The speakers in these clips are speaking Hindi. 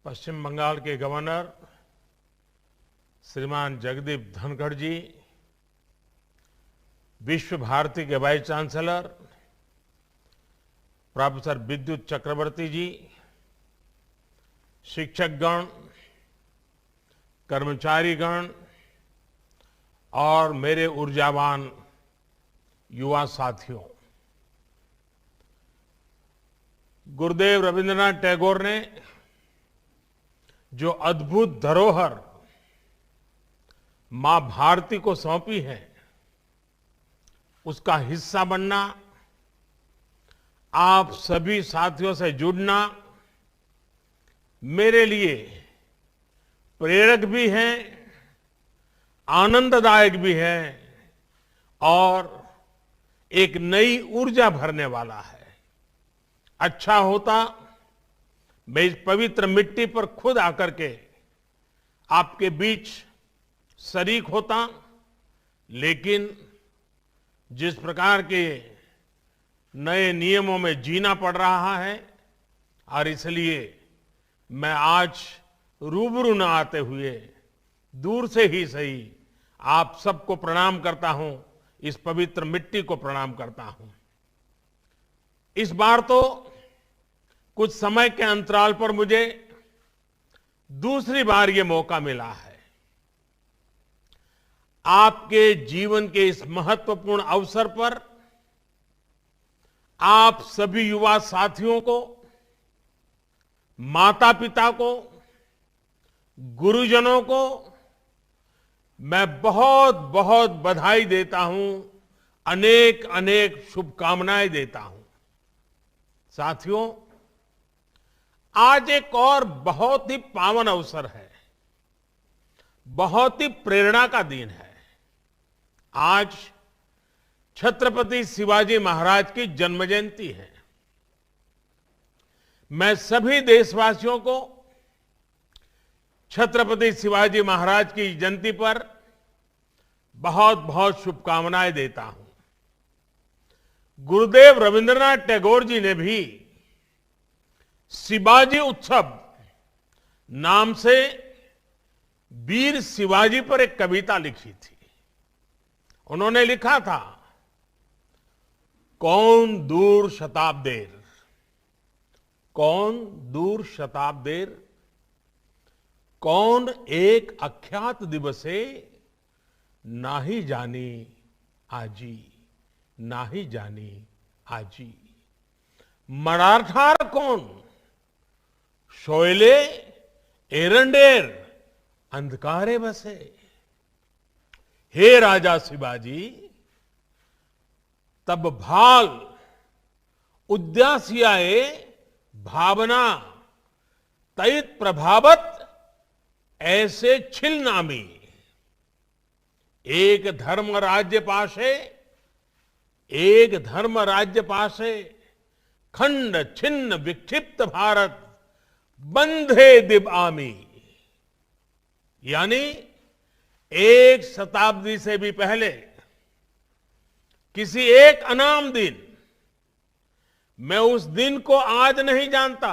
पश्चिम बंगाल के गवर्नर श्रीमान जगदीप धनखड़ जी, विश्व भारती के वाइस चांसलर प्रोफेसर विद्युत चक्रवर्ती जी, शिक्षकगण, कर्मचारीगण और मेरे ऊर्जावान युवा साथियों, गुरुदेव रविंद्रनाथ टैगोर ने जो अद्भुत धरोहर मां भारती को सौंपी है, उसका हिस्सा बनना, आप सभी साथियों से जुड़ना मेरे लिए प्रेरक भी है, आनंददायक भी है और एक नई ऊर्जा भरने वाला है। अच्छा होता मैं इस पवित्र मिट्टी पर खुद आकर के आपके बीच शरीक होता, लेकिन जिस प्रकार के नए नियमों में जीना पड़ रहा है और इसलिए मैं आज रूबरू न आते हुए दूर से ही सही आप सबको प्रणाम करता हूं, इस पवित्र मिट्टी को प्रणाम करता हूं। इस बार तो कुछ समय के अंतराल पर मुझे दूसरी बार ये मौका मिला है आपके जीवन के इस महत्वपूर्ण अवसर पर आप सभी युवा साथियों को, माता पिता को, गुरुजनों को मैं बहुत बहुत बधाई देता हूं, अनेक अनेक शुभकामनाएं देता हूं। साथियों, आज एक और बहुत ही पावन अवसर है, बहुत ही प्रेरणा का दिन है। आज छत्रपति शिवाजी महाराज की जन्म जयंती है। मैं सभी देशवासियों को छत्रपति शिवाजी महाराज की जयंती पर बहुत बहुत शुभकामनाएं देता हूं। गुरुदेव रविंद्रनाथ टैगोर जी ने भी शिवाजी उत्सव नाम से वीर शिवाजी पर एक कविता लिखी थी। उन्होंने लिखा था, कौन दूर शताब्देर, कौन दूर शताब्देर, कौन एक अख्यात दिवसे, नाही जानी आजी, नाही जानी आजी। मराठार कौन, शोयले एरंडेर, अंधकारे बसे। हे राजा शिवाजी, तब भाल उद्यासियाए भावना, तैत प्रभावत ऐसे छिल नामी। एक धर्म राज्य पाशे, एक धर्म राज्य पाशे, खंड छिन्न विक्षिप्त भारत, बंधे दिव आमी। यानी एक शताब्दी से भी पहले किसी एक अनाम दिन, मैं उस दिन को आज नहीं जानता,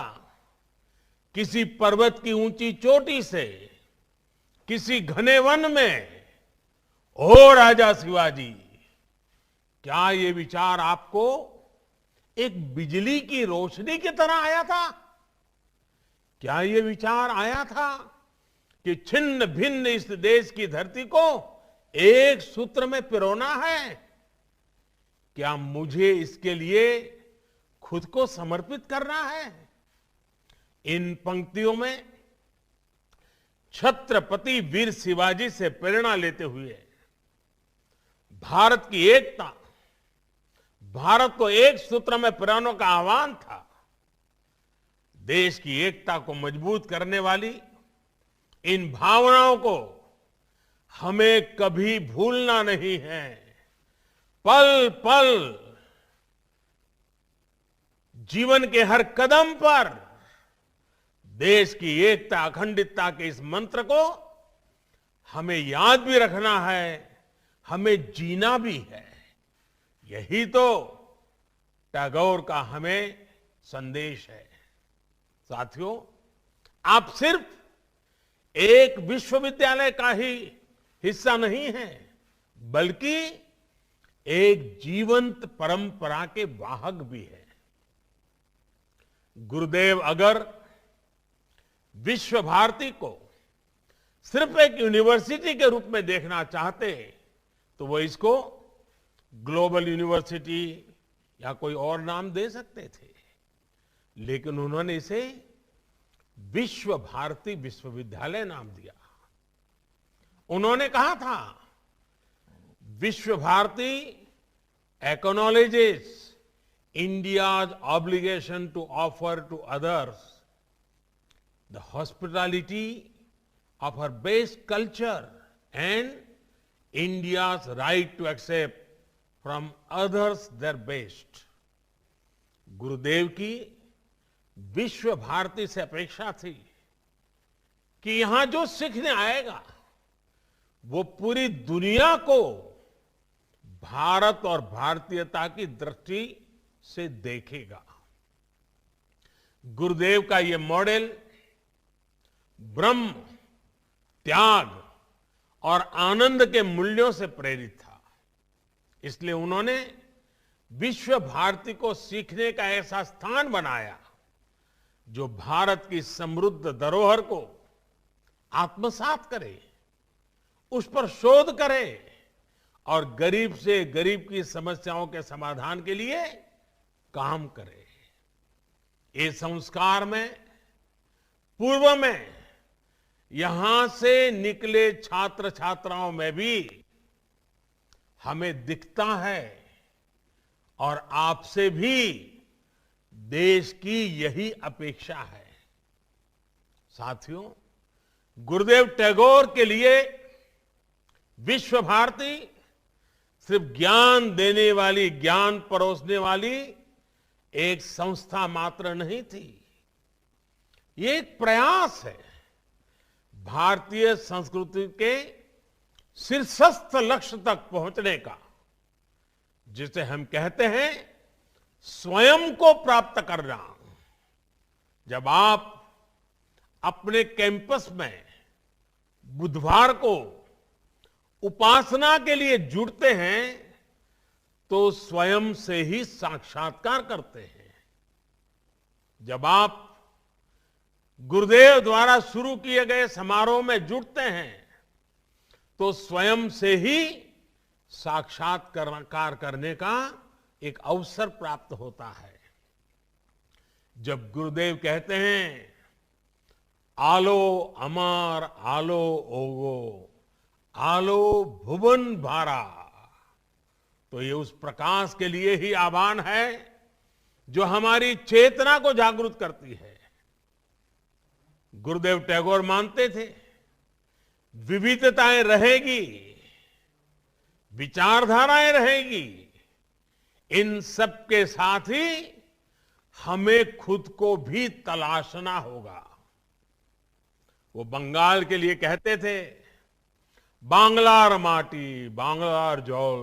किसी पर्वत की ऊंची चोटी से, किसी घने वन में, ओ राजा शिवाजी, क्या ये विचार आपको एक बिजली की रोशनी की तरह आया था? क्या ये विचार आया था कि छिन्न भिन्न इस देश की धरती को एक सूत्र में पिरोना है? क्या मुझे इसके लिए खुद को समर्पित करना है? इन पंक्तियों में छत्रपति वीर शिवाजी से प्रेरणा लेते हुए भारत की एकता, भारत को एक सूत्र में पिरोने का आह्वान था। देश की एकता को मजबूत करने वाली इन भावनाओं को हमें कभी भूलना नहीं है। पल पल, जीवन के हर कदम पर देश की एकता, अखंडितता के इस मंत्र को हमें याद भी रखना है, हमें जीना भी है। यही तो टैगोर का हमें संदेश है। साथियों, आप सिर्फ एक विश्वविद्यालय का ही हिस्सा नहीं है, बल्कि एक जीवंत परंपरा के वाहक भी है। गुरुदेव अगर विश्व भारती को सिर्फ एक यूनिवर्सिटी के रूप में देखना चाहते तो वो इसको ग्लोबल यूनिवर्सिटी या कोई और नाम दे सकते थे, लेकिन उन्होंने इसे विश्व भारती विश्वविद्यालय नाम दिया। उन्होंने कहा था, Visva Bharati acknowledges India's obligation to offer to others the hospitality of her base culture and India's right to accept from others their best. गुरुदेव की विश्व भारती से अपेक्षा थी कि यहां जो सीखने आएगा वो पूरी दुनिया को भारत और भारतीयता की दृष्टि से देखेगा। गुरुदेव का ये मॉडल ब्रह्म, त्याग और आनंद के मूल्यों से प्रेरित था। इसलिए उन्होंने विश्व भारती को सीखने का ऐसा स्थान बनाया जो भारत की समृद्ध धरोहर को आत्मसात करे, उस पर शोध करे और गरीब से गरीब की समस्याओं के समाधान के लिए काम करे। ये संस्कार में पूर्व में यहां से निकले छात्र छात्राओं में भी हमें दिखता है और आपसे भी देश की यही अपेक्षा है। साथियों, गुरुदेव टैगोर के लिए विश्व भारती सिर्फ ज्ञान देने वाली, ज्ञान परोसने वाली एक संस्था मात्र नहीं थी। ये एक प्रयास है भारतीय संस्कृति के शीर्षस्थ लक्ष्य तक पहुंचने का, जिसे हम कहते हैं स्वयं को प्राप्त करना। जब आप अपने कैंपस में बुधवार को उपासना के लिए जुड़ते हैं तो स्वयं से ही साक्षात्कार करते हैं। जब आप गुरुदेव द्वारा शुरू किए गए समारोह में जुड़ते हैं तो स्वयं से ही साक्षात्कार करने का एक अवसर प्राप्त होता है। जब गुरुदेव कहते हैं, आलो अमार आलो ओगो आलो भुवन भारा, तो ये उस प्रकाश के लिए ही आह्वान है जो हमारी चेतना को जागृत करती है। गुरुदेव टैगोर मानते थे, विविधताएं रहेगी, विचारधाराएं रहेगी, इन सब के साथ ही हमें खुद को भी तलाशना होगा। वो बंगाल के लिए कहते थे, बांग्लार माटी बांग्लार जल,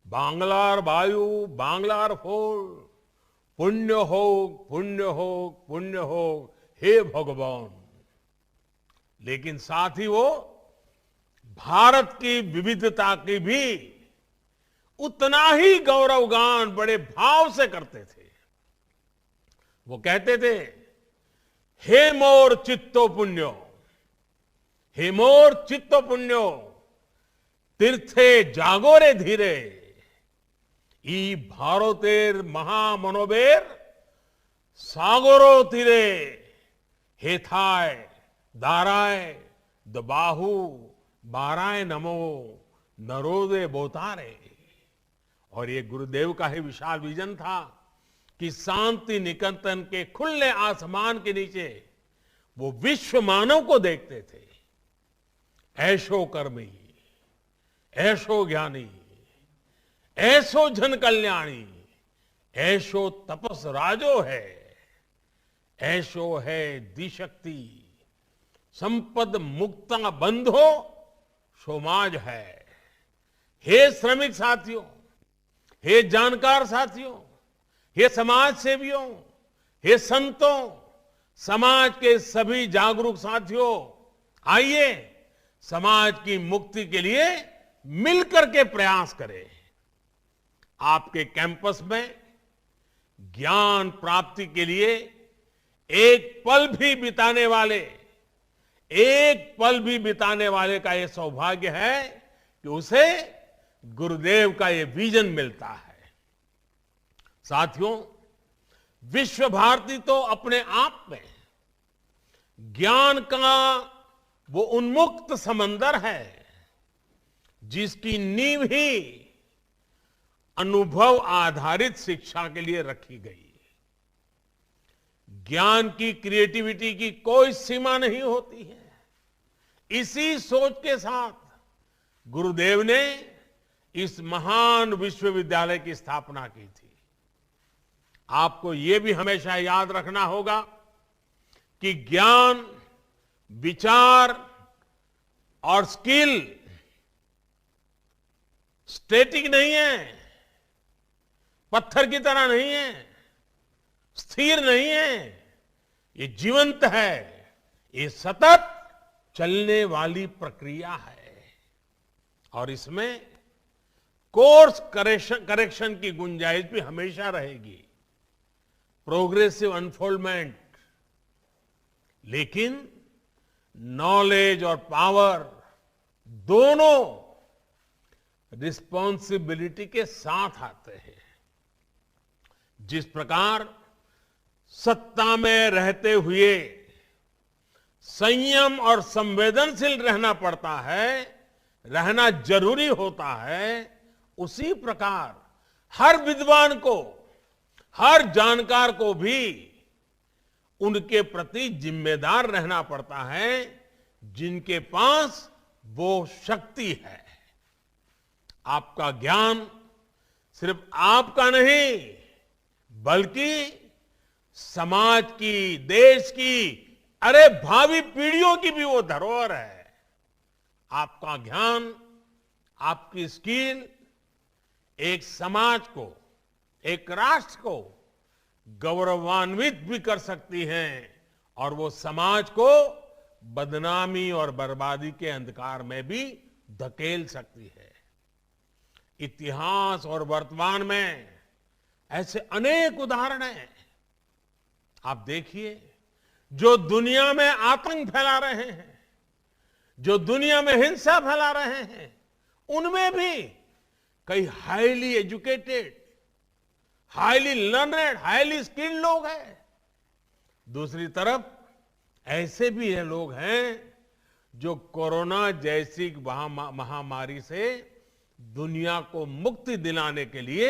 बांग्लार वायु बांग्लार फूल, पुण्य हो पुण्य हो पुण्य हो हे भगवान। लेकिन साथ ही वो भारत की विविधता की भी उतना ही गौरवगान बड़े भाव से करते थे। वो कहते थे, हे मोर चित्तो पुण्यो, हे मोर चित्तो पुण्यो, तीर्थे जागोरे धीरे, ई भारतेर महामनोबेर सागरो तीरे, हेथाय दाराय दबाहु बाराय नमो नरोदे बोतारे। और ये गुरुदेव का ही विशाल विजन था कि शांति निकेतन के खुले आसमान के नीचे वो विश्व मानव को देखते थे। ऐशो कर्मी, ऐशो ज्ञानी, ऐसो जन कल्याणी, ऐशो तपस राजो है, ऐशो है दिशक्ति, संपद मुक्ता बंधो समाज है। हे श्रमिक साथियों, हे जानकार साथियों, हे समाज सेवियों, हे संतों, समाज के सभी जागरूक साथियों, आइए समाज की मुक्ति के लिए मिलकर के प्रयास करें। आपके कैंपस में ज्ञान प्राप्ति के लिए एक पल भी बिताने वाले का ये सौभाग्य है कि उसे गुरुदेव का ये विजन मिलता है। साथियों, विश्व भारती तो अपने आप में ज्ञान का वो उन्मुक्त समंदर है जिसकी नींव ही अनुभव आधारित शिक्षा के लिए रखी गई। ज्ञान की क्रिएटिविटी की कोई सीमा नहीं होती है। इसी सोच के साथ गुरुदेव ने इस महान विश्वविद्यालय की स्थापना की थी। आपको यह भी हमेशा याद रखना होगा कि ज्ञान, विचार और स्किल स्टैटिक नहीं है, पत्थर की तरह नहीं है, स्थिर नहीं है। ये जीवंत है, ये सतत चलने वाली प्रक्रिया है और इसमें कोर्स करेक्शन की गुंजाइश भी हमेशा रहेगी, प्रोग्रेसिव अनफोल्डमेंट। लेकिन नॉलेज और पावर दोनों रिस्पॉन्सिबिलिटी के साथ आते हैं। जिस प्रकार सत्ता में रहते हुए संयम और संवेदनशील रहना पड़ता है, रहना जरूरी होता है, उसी प्रकार हर विद्वान को, हर जानकार को भी उनके प्रति जिम्मेदार रहना पड़ता है जिनके पास वो शक्ति है। आपका ज्ञान सिर्फ आपका नहीं बल्कि समाज की, देश की, अरे भावी पीढ़ियों की भी वो धरोहर है। आपका ज्ञान, आपकी स्किल एक समाज को, एक राष्ट्र को गौरवान्वित भी कर सकती हैं और वो समाज को बदनामी और बर्बादी के अंधकार में भी धकेल सकती है। इतिहास और वर्तमान में ऐसे अनेक उदाहरण हैं। आप देखिए, जो दुनिया में आतंक फैला रहे हैं, जो दुनिया में हिंसा फैला रहे हैं, उनमें भी कई highly educated, highly learned, highly skilled लोग हैं। दूसरी तरफ ऐसे भी ये लोग हैं जो कोरोना जैसी महामारी से दुनिया को मुक्ति दिलाने के लिए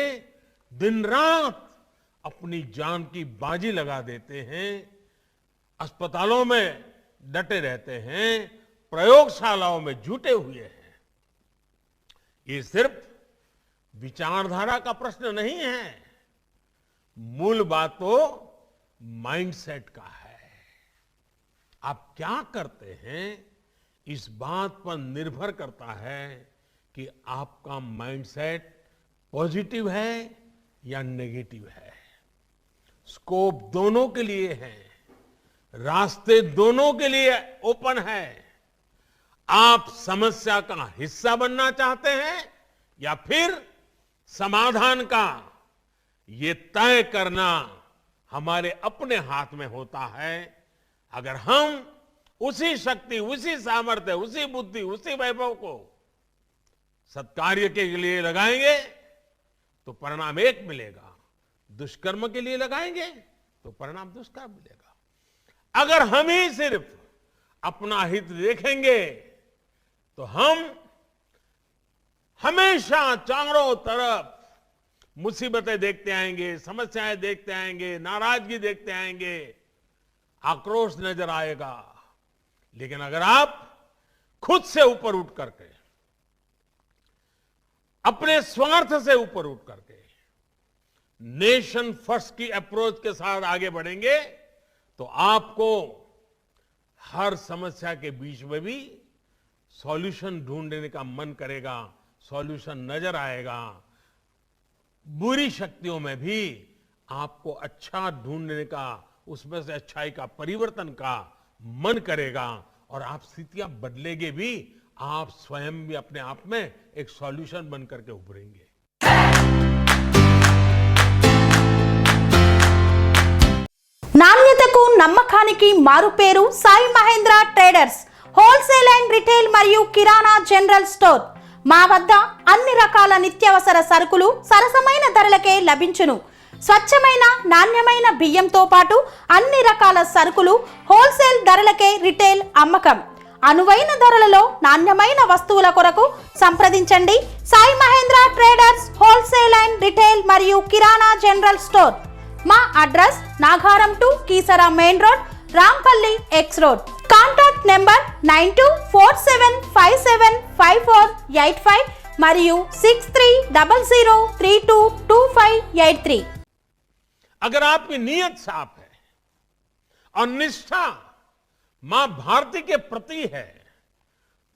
दिन रात अपनी जान की बाजी लगा देते हैं, अस्पतालों में डटे रहते हैं, प्रयोगशालाओं में जुटे हुए हैं। ये सिर्फ विचारधारा का प्रश्न नहीं है, मूल बात तो माइंडसेट का है। आप क्या करते हैं इस बात पर निर्भर करता है कि आपका माइंडसेट पॉजिटिव है या नेगेटिव है। स्कोप दोनों के लिए है, रास्ते दोनों के लिए ओपन है। आप समस्या का हिस्सा बनना चाहते हैं या फिर समाधान का, ये तय करना हमारे अपने हाथ में होता है। अगर हम उसी शक्ति, उसी सामर्थ्य, उसी बुद्धि, उसी वैभव को सत्कार्य के लिए लगाएंगे तो परिणाम एक मिलेगा, दुष्कर्म के लिए लगाएंगे तो परिणाम दुष्कर्म मिलेगा। अगर हम ही सिर्फ अपना हित देखेंगे तो हम हमेशा चारों तरफ मुसीबतें देखते आएंगे, समस्याएं देखते आएंगे, नाराजगी देखते आएंगे, आक्रोश नजर आएगा। लेकिन अगर आप खुद से ऊपर उठ करके, अपने स्वार्थ से ऊपर उठ करके नेशन फर्स्ट की अप्रोच के साथ आगे बढ़ेंगे तो आपको हर समस्या के बीच में भी सॉल्यूशन ढूंढने का मन करेगा, सॉल्यूशन नजर आएगा। बुरी शक्तियों में भी आपको अच्छा ढूंढने का उसमें से अच्छाई का, परिवर्तन का मन करेगा और आप स्थितियां बदलेंगे भी, आप स्वयं भी अपने आप में एक सॉल्यूशन बन करके उभरेंगे। నాణ్యతకు నమ్మకానికి మారుపేరు Sai Mahendra traders wholesale and retail మరియు కిరాణా జనరల్ స్టోర్. మా వద్ద అన్ని రకాల నిత్యావసర సరుకులు సరసమైన ధరలకే లభించును. స్వచ్ఛమైన నాణ్యమైన బియ్యంతో పాటు అన్ని రకాల సరుకులు హోల్సేల్ ధరలకే రిటైల్ అమ్మకం. అనువైన ధరలలో నాణ్యమైన వస్తువుల కొరకు సంప్రదించండి. Sai Mahendra traders wholesale and retail మరియు కిరాణా జనరల్ స్టోర్. మా address Nagaram to Keesara main road, Rampally X road. Contact number 9247575485 మరియు 6300322583. अगर आपकी नीयत साफ है और निष्ठा मां भारती के प्रति है,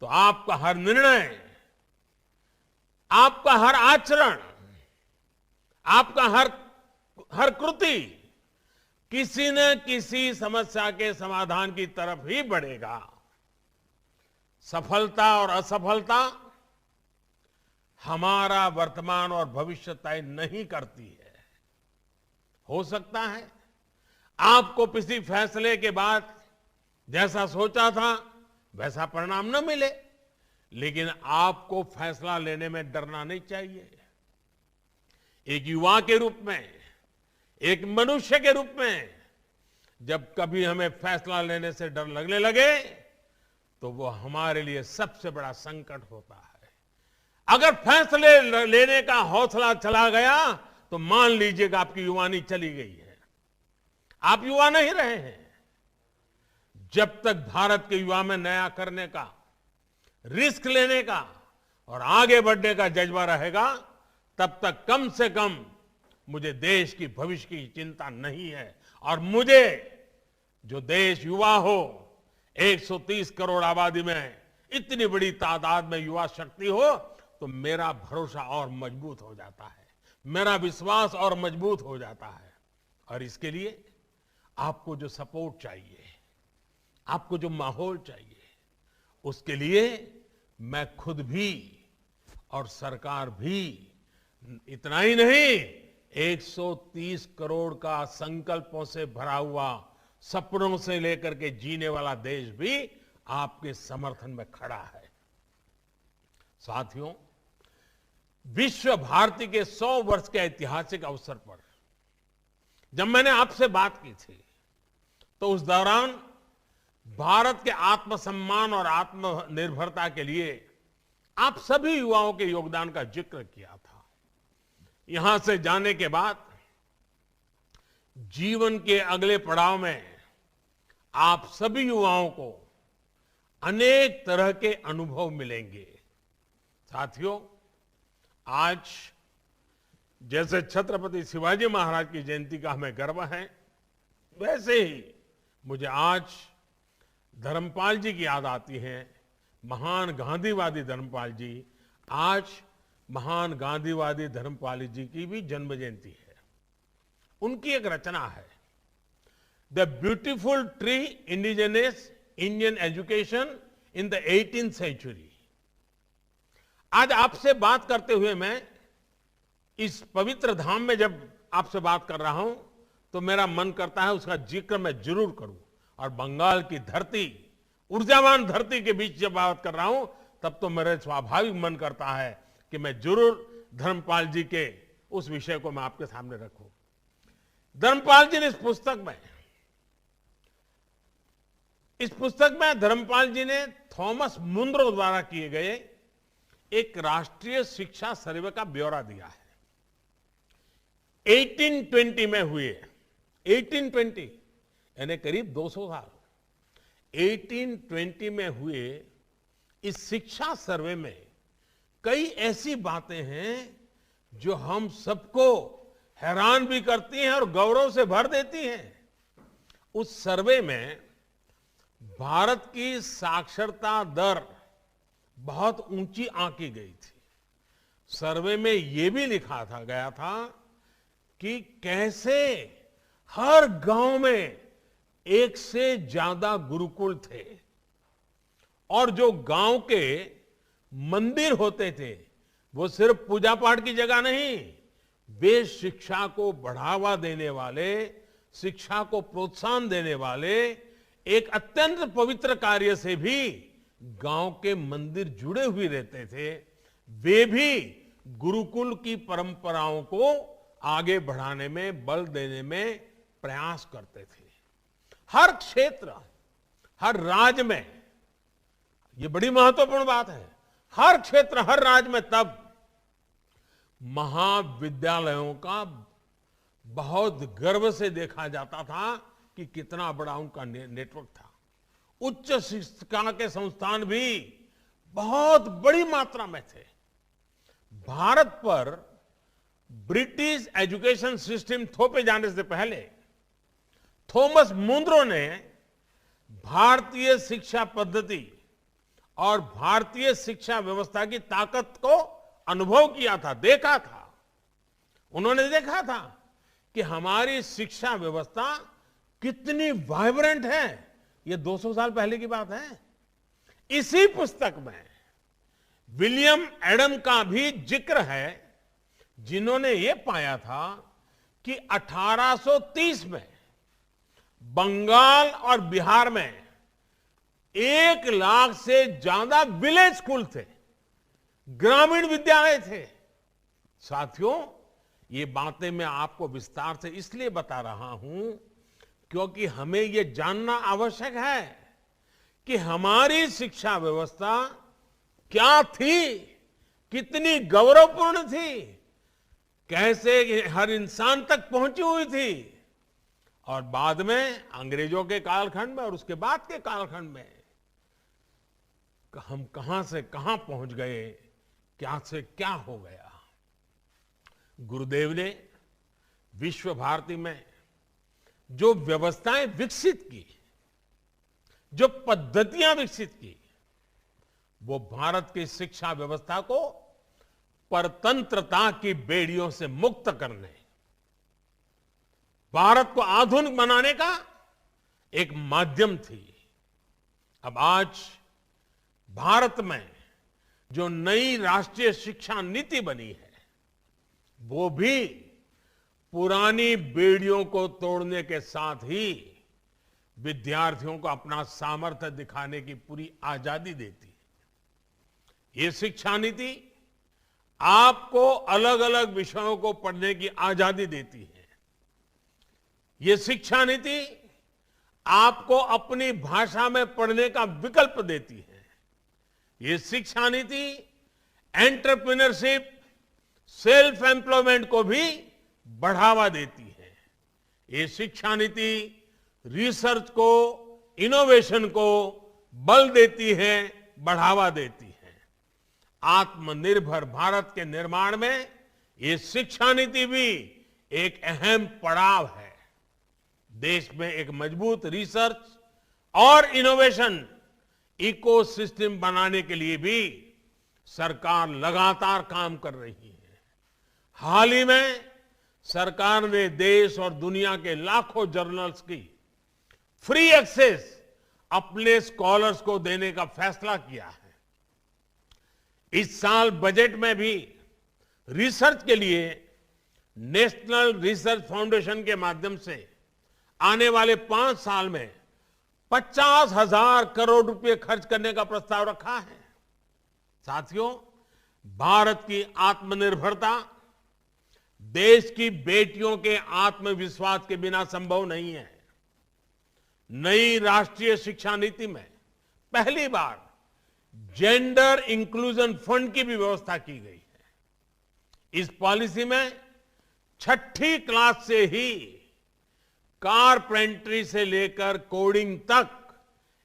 तो आपका हर निर्णय, आपका हर आचरण, आपका हर कृति किसी न किसी समस्या के समाधान की तरफ ही बढ़ेगा। सफलता और असफलता हमारा वर्तमान और भविष्य तय नहीं करती है। हो सकता है आपको किसी फैसले के बाद जैसा सोचा था वैसा परिणाम न मिले, लेकिन आपको फैसला लेने में डरना नहीं चाहिए। एक युवा के रूप में, एक मनुष्य के रूप में, जब कभी हमें फैसला लेने से डर लगने लगे तो वो हमारे लिए सबसे बड़ा संकट होता है। अगर फैसले लेने का हौसला चला गया तो मान लीजिएगा आपकी युवानी चली गई है, आप युवा नहीं रहे हैं। जब तक भारत के युवा में नया करने का, रिस्क लेने का और आगे बढ़ने का जज्बा रहेगा, तब तक कम से कम मुझे देश की भविष्य की चिंता नहीं है। और मुझे जो देश युवा हो, 130 करोड़ आबादी में इतनी बड़ी तादाद में युवा शक्ति हो, तो मेरा भरोसा और मजबूत हो जाता है, मेरा विश्वास और मजबूत हो जाता है। और इसके लिए आपको जो सपोर्ट चाहिए, आपको जो माहौल चाहिए, उसके लिए मैं खुद भी और सरकार भी, इतना ही नहीं, 130 करोड़ का संकल्पों से भरा हुआ, सपनों से लेकर के जीने वाला देश भी आपके समर्थन में खड़ा है। साथियों, विश्व भारती के 100 वर्ष के ऐतिहासिक अवसर पर जब मैंने आपसे बात की थी, तो उस दौरान भारत के आत्मसम्मान और आत्मनिर्भरता के लिए आप सभी युवाओं के योगदान का जिक्र किया था। यहां से जाने के बाद जीवन के अगले पड़ाव में आप सभी युवाओं को अनेक तरह के अनुभव मिलेंगे। साथियों, आज जैसे छत्रपति शिवाजी महाराज की जयंती का हमें गर्व है, वैसे ही मुझे आज धर्मपाल जी की याद आती है। महान गांधीवादी धर्मपाल जी, आज महान गांधीवादी धर्मपाल जी की भी जन्म जयंती है। उनकी एक रचना है, the beautiful tree indigenous Indian education in the 18th century. आज आपसे बात करते हुए मैं इस पवित्र धाम में जब आपसे बात कर रहा हूं, तो मेरा मन करता है उसका जिक्र मैं जरूर करूं। और बंगाल की धरती, ऊर्जावान धरती के बीच जब बात कर रहा हूं, तब तो मेरे स्वाभाविक मन करता है कि मैं जरूर धर्मपाल जी के उस विषय को मैं आपके सामने रखूं। धर्मपाल जी ने इस पुस्तक में धर्मपाल जी ने थॉमस मुनरो द्वारा किए गए एक राष्ट्रीय शिक्षा सर्वे का ब्यौरा दिया है। 1820 में हुए, 1820 यानी करीब 200 साल, 1820 में हुए इस शिक्षा सर्वे में कई ऐसी बातें हैं जो हम सबको हैरान भी करती हैं और गौरव से भर देती हैं। उस सर्वे में भारत की साक्षरता दर बहुत ऊंची आंकी गई थी। सर्वे में यह भी लिखा गया था कि कैसे हर गांव में एक से ज्यादा गुरुकुल थे और जो गांव के मंदिर होते थे वो सिर्फ पूजा पाठ की जगह नहीं, वे शिक्षा को बढ़ावा देने वाले, शिक्षा को प्रोत्साहन देने वाले एक अत्यंत पवित्र कार्य से भी गांव के मंदिर जुड़े हुए रहते थे। वे भी गुरुकुल की परंपराओं को आगे बढ़ाने में, बल देने में प्रयास करते थे। हर क्षेत्र, हर राज्य में, ये बड़ी महत्वपूर्ण बात है, हर क्षेत्र, हर राज्य में तब महाविद्यालयों का बहुत गर्व से देखा जाता था कि कितना बड़ा उनका नेटवर्क था। उच्च शिक्षा के संस्थान भी बहुत बड़ी मात्रा में थे। भारत पर ब्रिटिश एजुकेशन सिस्टम थोपे जाने से पहले थॉमस मुनरो ने भारतीय शिक्षा पद्धति और भारतीय शिक्षा व्यवस्था की ताकत को अनुभव किया था, देखा था। उन्होंने देखा था कि हमारी शिक्षा व्यवस्था कितनी वाइब्रेंट है। ये 200 साल पहले की बात है। इसी पुस्तक में विलियम एडम का भी जिक्र है, जिन्होंने ये पाया था कि 1830 में बंगाल और बिहार में 1 लाख से ज्यादा विलेज स्कूल थे, ग्रामीण विद्यालय थे। साथियों, ये बातें मैं आपको विस्तार से इसलिए बता रहा हूं क्योंकि हमें यह जानना आवश्यक है कि हमारी शिक्षा व्यवस्था क्या थी, कितनी गौरवपूर्ण थी, कैसे हर इंसान तक पहुंची हुई थी और बाद में अंग्रेजों के कालखंड में और उसके बाद के कालखंड में हम कहां से कहां पहुंच गए, क्या से क्या हो गया। गुरुदेव ने विश्व भारती में जो व्यवस्थाएं विकसित की, जो पद्धतियां विकसित की, वो भारत की शिक्षा व्यवस्था को परतंत्रता की बेड़ियों से मुक्त करने, भारत को आधुनिक बनाने का एक माध्यम थी। अब आज भारत में जो नई राष्ट्रीय शिक्षा नीति बनी है, वो भी पुरानी बेड़ियों को तोड़ने के साथ ही विद्यार्थियों को अपना सामर्थ्य दिखाने की पूरी आजादी देती है। ये शिक्षा नीति आपको अलग अलग विषयों को पढ़ने की आजादी देती है। ये शिक्षा नीति आपको अपनी भाषा में पढ़ने का विकल्प देती है। ये शिक्षा नीति एंटरप्रेन्योरशिप, सेल्फ एम्प्लॉयमेंट को भी बढ़ावा देती है। ये शिक्षा नीति रिसर्च को, इनोवेशन को बल देती है, बढ़ावा देती है। आत्मनिर्भर भारत के निर्माण में ये शिक्षा नीति भी एक अहम पड़ाव है। देश में एक मजबूत रिसर्च और इनोवेशन इकोसिस्टम बनाने के लिए भी सरकार लगातार काम कर रही है। हाल ही में सरकार ने देश और दुनिया के लाखों जर्नल्स की फ्री एक्सेस अपने स्कॉलर्स को देने का फैसला किया है। इस साल बजट में भी रिसर्च के लिए नेशनल रिसर्च फाउंडेशन के माध्यम से आने वाले 5 साल में 50,000 करोड़ रुपए खर्च करने का प्रस्ताव रखा है। साथियों, भारत की आत्मनिर्भरता देश की बेटियों के आत्मविश्वास के बिना संभव नहीं है। नई राष्ट्रीय शिक्षा नीति में पहली बार जेंडर इंक्लूजन फंड की भी व्यवस्था की गई है। इस पॉलिसी में 6ठी क्लास से ही कारपेंटरी से लेकर कोडिंग तक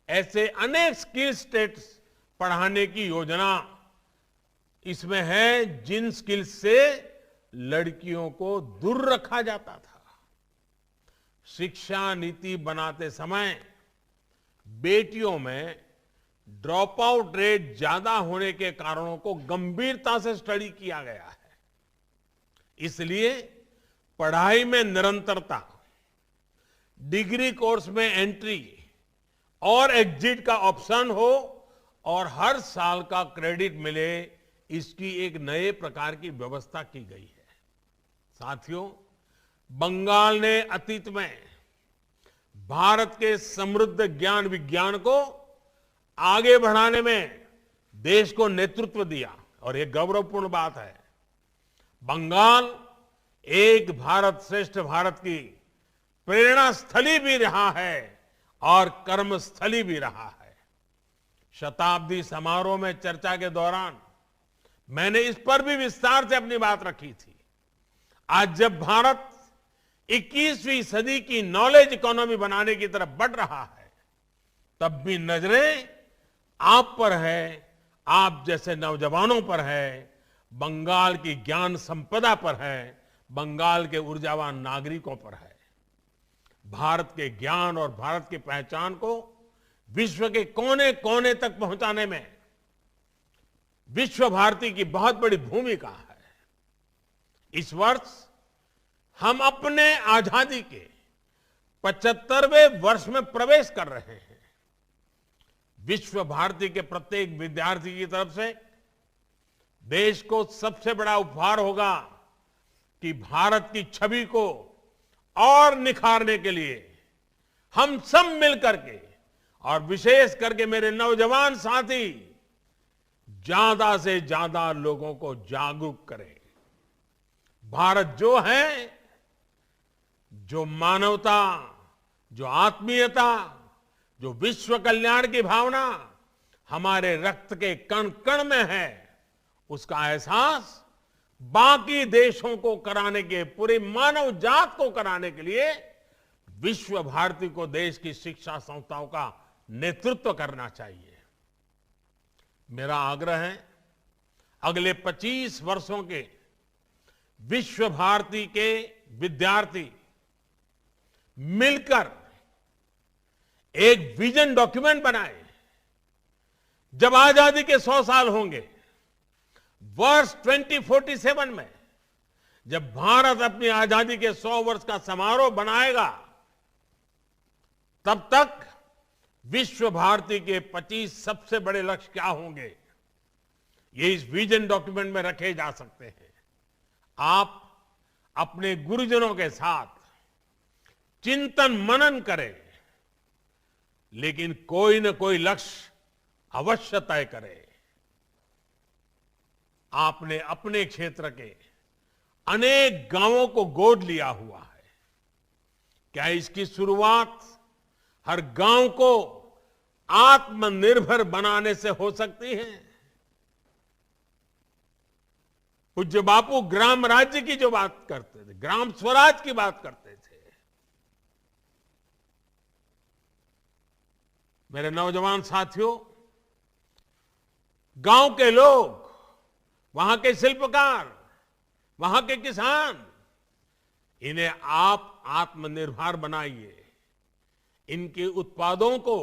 ऐसे अनेक स्किल सेट्स पढ़ाने की योजना इसमें है, जिन स्किल्स से लड़कियों को दूर रखा जाता था। शिक्षा नीति बनाते समय बेटियों में ड्रॉप आउट रेट ज्यादा होने के कारणों को गंभीरता से स्टडी किया गया है। इसलिए पढ़ाई में निरंतरता, डिग्री कोर्स में एंट्री और एग्जिट का ऑप्शन हो और हर साल का क्रेडिट मिले, इसकी एक नए प्रकार की व्यवस्था की गई है। साथियों, बंगाल ने अतीत में भारत के समृद्ध ज्ञान विज्ञान को आगे बढ़ाने में देश को नेतृत्व दिया और यह गौरवपूर्ण बात है। बंगाल एक भारत श्रेष्ठ भारत की प्रेरणा स्थली भी रहा है और कर्मस्थली भी रहा है। शताब्दी समारोह में चर्चा के दौरान मैंने इस पर भी विस्तार से अपनी बात रखी थी। आज जब भारत 21वीं सदी की नॉलेज इकोनॉमी बनाने की तरफ बढ़ रहा है, तब भी नजरें आप पर है, आप जैसे नौजवानों पर है, बंगाल की ज्ञान संपदा पर है, बंगाल के ऊर्जावान नागरिकों पर है। भारत के ज्ञान और भारत की पहचान को विश्व के कोने कोने तक पहुंचाने में विश्व भारती की बहुत बड़ी भूमिका है। इस वर्ष हम अपने आजादी के 75वें वर्ष में प्रवेश कर रहे हैं। विश्व भारती के प्रत्येक विद्यार्थी की तरफ से देश को सबसे बड़ा उपहार होगा कि भारत की छवि को और निखारने के लिए हम सब मिलकर के और विशेष करके मेरे नौजवान साथी ज्यादा से ज्यादा लोगों को जागरूक करें। भारत जो है, जो मानवता, जो आत्मीयता, जो विश्व कल्याण की भावना हमारे रक्त के कण कण में है, उसका एहसास बाकी देशों को कराने के, पूरी मानव जात को कराने के लिए विश्व भारती को देश की शिक्षा संस्थाओं का नेतृत्व करना चाहिए। मेरा आग्रह है, अगले 25 वर्षों के विश्व भारती के विद्यार्थी मिलकर एक विजन डॉक्यूमेंट बनाए। जब आजादी के 100 साल होंगे, वर्ष 2047 में जब भारत अपनी आजादी के 100 वर्ष का समारोह बनाएगा, तब तक विश्व भारती के 25 सबसे बड़े लक्ष्य क्या होंगे, ये इस विजन डॉक्यूमेंट में रखे जा सकते हैं। आप अपने गुरुजनों के साथ चिंतन मनन करें, लेकिन कोई न कोई लक्ष्य अवश्य तय करें। आपने अपने क्षेत्र के अनेक गांवों को गोद लिया हुआ है। क्या इसकी शुरुआत हर गांव को आत्मनिर्भर बनाने से हो सकती है? पूज्य बापू ग्राम राज्य की जो बात करते थे, ग्राम स्वराज की बात करते थे। मेरे नौजवान साथियों, गांव के लोग, वहां के शिल्पकार, वहां के किसान, इन्हें आप आत्मनिर्भर बनाइए। इनके उत्पादों को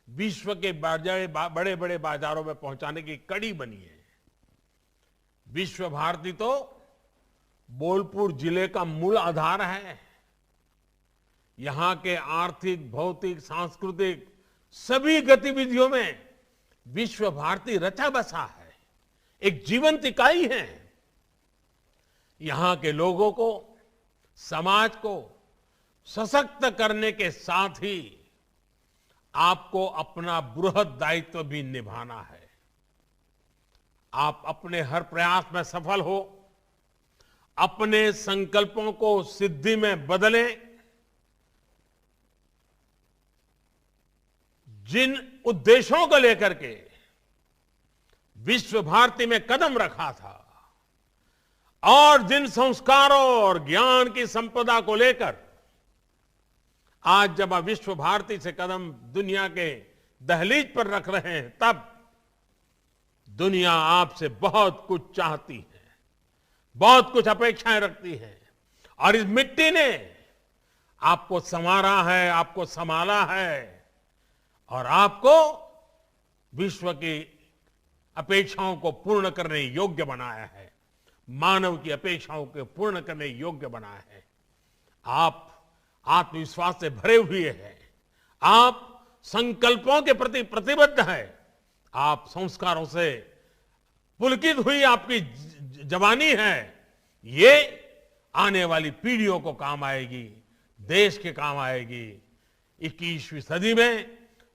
विश्व के बड़े बड़े बाजारों में पहुंचाने की कड़ी बनिए। विश्व भारती तो बोलपुर जिले का मूल आधार है। यहां के आर्थिक, भौतिक, सांस्कृतिक सभी गतिविधियों में विश्व भारती रचा बसा है, एक जीवंत इकाई है। यहां के लोगों को, समाज को सशक्त करने के साथ ही आपको अपना बृहद दायित्व भी निभाना है। आप अपने हर प्रयास में सफल हो, अपने संकल्पों को सिद्धि में बदलें। जिन उद्देश्यों को लेकर के विश्व भारती में कदम रखा था और जिन संस्कारों और ज्ञान की संपदा को लेकर आज जब आप विश्व भारती से कदम दुनिया के दहलीज पर रख रहे हैं, तब दुनिया आपसे बहुत कुछ चाहती है, बहुत कुछ अपेक्षाएं रखती है। और इस मिट्टी ने आपको संवारा है, आपको संभाला है और आपको विश्व की अपेक्षाओं को पूर्ण करने योग्य बनाया है, मानव की अपेक्षाओं को पूर्ण करने योग्य बनाया है। आप आत्मविश्वास से भरे हुए हैं। आप संकल्पों के प्रति प्रतिबद्ध हैं। आप संस्कारों से पुलकित हुई आपकी जवानी है। ये आने वाली पीढ़ियों को काम आएगी, देश के काम आएगी। 21वीं सदी में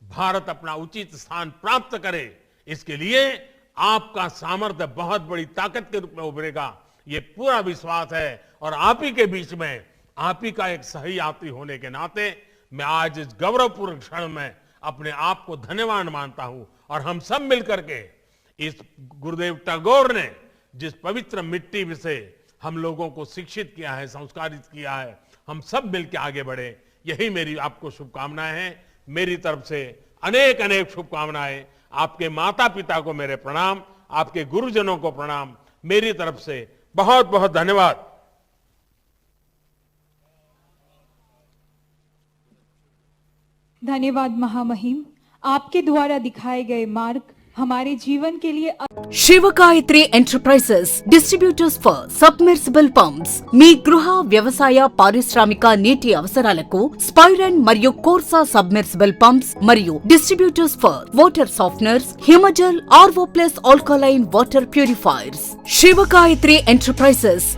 भारत अपना उचित स्थान प्राप्त करे, इसके लिए आपका सामर्थ्य बहुत बड़ी ताकत के रूप में उभरेगा, ये पूरा विश्वास है। और आप ही के बीच में, आप ही का एक सही यात्री होने के नाते मैं आज इस गौरवपूर्ण क्षण में अपने आप को धन्यवान मानता हूं। और हम सब मिलकर के इस गुरुदेव टैगोर ने जिस पवित्र मिट्टी से हम लोगों को शिक्षित किया है, संस्कारित किया है, हम सब मिलकर आगे बढ़े, यही मेरी आपको शुभकामनाएं हैं। मेरी तरफ से अनेक अनेक शुभकामनाएं। आपके माता पिता को मेरे प्रणाम, आपके गुरुजनों को प्रणाम, मेरी तरफ से बहुत बहुत धन्यवाद। धन्यवाद महामहिम। आपके द्वारा दिखाए गए मार्ग हमारे जीवन के लिए Shivagayatri enterprises distributors for submersible pumps మీ గృహ వ్యవసాయ పారిశ్రామిక నీటి అవసరాలకు స్పైరన్ మరియు కోర్సా సబ్మెర్సిబుల్ పంప్స్ మరియు distributors for water softeners, Himajal, RO plus alkaline water purifiers. Shivagayatri enterprises